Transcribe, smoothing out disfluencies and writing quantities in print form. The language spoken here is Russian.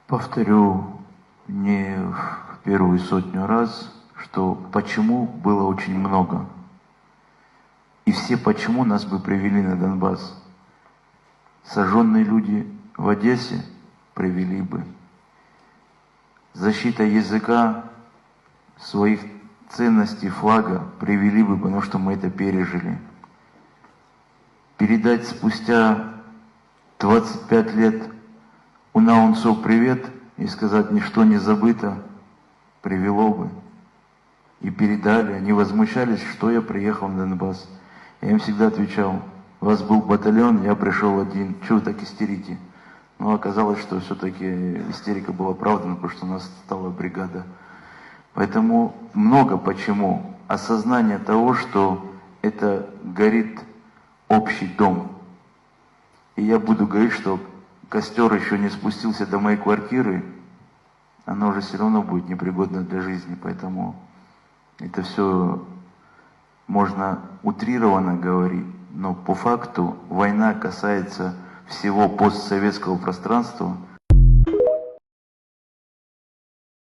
Повторю не в первую сотню раз, что почему было очень много. И все почему нас бы привели на Донбасс. Сожженные люди в Одессе привели бы. Защита языка, своих ценностей, флага привели бы, потому что мы это пережили. Передать спустя 25 лет Унаунсу привет и сказать «ничто не забыто» привело бы. И передали, они возмущались, что я приехал на Донбасс. Я им всегда отвечал: у вас был батальон, я пришел один, чего вы так истерите? Но оказалось, что все-таки истерика была оправдана, потому что у нас стала бригада. Поэтому много почему. Осознание того, что это горит общий дом. И я буду говорить, что костер еще не спустился до моей квартиры, оно уже все равно будет непригодно для жизни. Поэтому это все можно утрированно говорить, но по факту война касается всего постсоветского пространства,